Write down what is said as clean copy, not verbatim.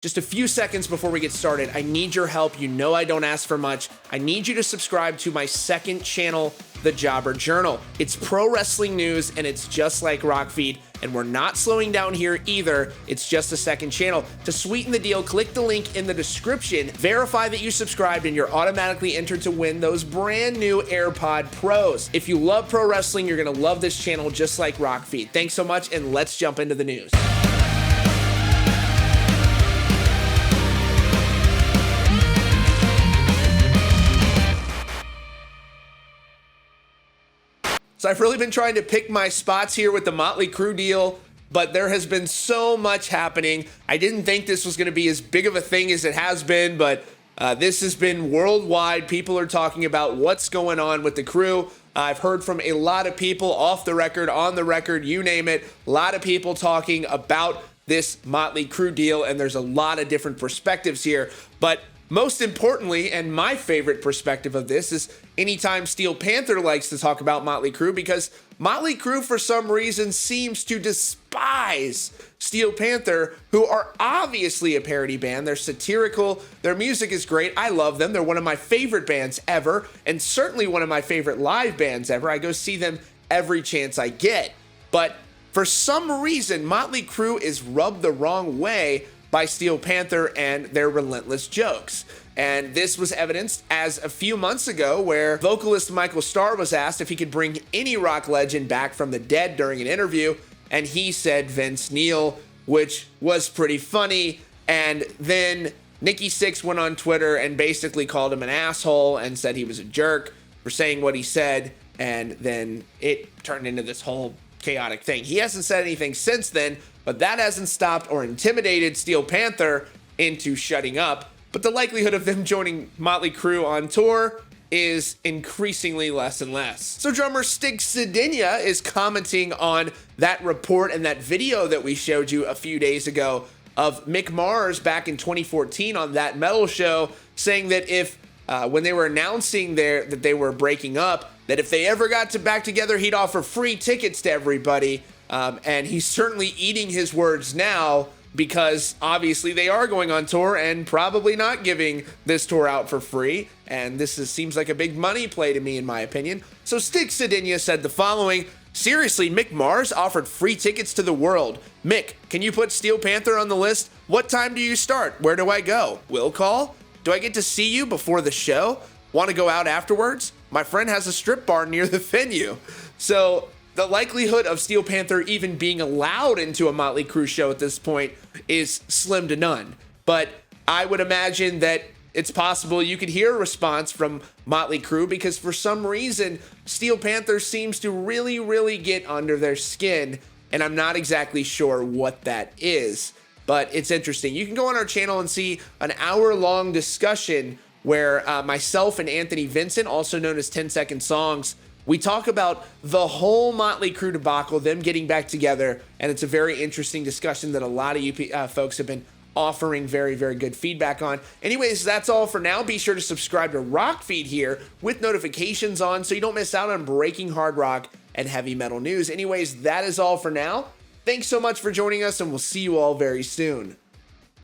Just a few seconds before we get started, I need your help. You know I don't ask for much. I need you to subscribe to my second channel, The Jobber Journal. It's pro wrestling news, and it's just like Rockfeed, and we're not slowing down here either. It's just a second channel. To sweeten the deal, click the link in the description, verify that you subscribed, and you're automatically entered to win those brand new AirPod Pros. If you love pro wrestling, you're gonna love this channel just like Rockfeed. Thanks so much, and let's jump into the news. So I've really been trying to pick my spots here with the Motley Crue deal, but there has been so much happening. I didn't think this was going to be as big of a thing as it has been, but this has been worldwide. People are talking about what's going on with the Crue. I've heard from a lot of people off the record, on the record, you name it. A lot of people talking about this Motley Crue deal, and there's a lot of different perspectives here. But most importantly, and my favorite perspective of this, is anytime Steel Panther likes to talk about Motley Crue, because Motley Crue, for some reason, seems to despise Steel Panther, who are obviously a parody band. They're satirical. Their music is great. I love them. They're one of my favorite bands ever, and certainly one of my favorite live bands ever. I go see them every chance I get. But for some reason, Motley Crue is rubbed the wrong way by Steel Panther and their relentless jokes. And this was evidenced as a few months ago where vocalist Michael Starr was asked if he could bring any rock legend back from the dead during an interview, and he said Vince Neil, which was pretty funny. And then Nikki Sixx went on Twitter and basically called him an asshole and said he was a jerk for saying what he said, and then it turned into this whole chaotic thing. He hasn't said anything since then, but that hasn't stopped or intimidated Steel Panther into shutting up. But the likelihood of them joining Motley Crue on tour is increasingly less and less. So drummer Stig Cedinha is commenting on that report and that video that we showed you a few days ago of Mick Mars back in 2014 on That Metal Show, saying that if when they were announcing that they were breaking up, that if they ever got back together, he'd offer free tickets to everybody. And he's certainly eating his words now, because obviously they are going on tour and probably not giving this tour out for free. And seems like a big money play to me, in my opinion. So Stig Cedinha said the following: seriously, Mick Mars offered free tickets to the world. Mick, can you put Steel Panther on the list? What time do you start? Where do I go? Will call? Do I get to see you before the show? Want to go out afterwards? My friend has a strip bar near the venue. So the likelihood of Steel Panther even being allowed into a Motley Crue show at this point is slim to none. But I would imagine that it's possible you could hear a response from Motley Crue, because for some reason, Steel Panther seems to really, really get under their skin, and I'm not exactly sure what that is. But it's interesting. You can go on our channel and see an hour-long discussion where myself and Anthony Vincent, also known as 10 Second Songs, we talk about the whole Motley Crue debacle, them getting back together, and it's a very interesting discussion that a lot of you folks have been offering very, very good feedback on. Anyways, that's all for now. Be sure to subscribe to Rockfeed here with notifications on so you don't miss out on breaking hard rock and heavy metal news. Anyways, that is all for now. Thanks so much for joining us, and we'll see you all very soon.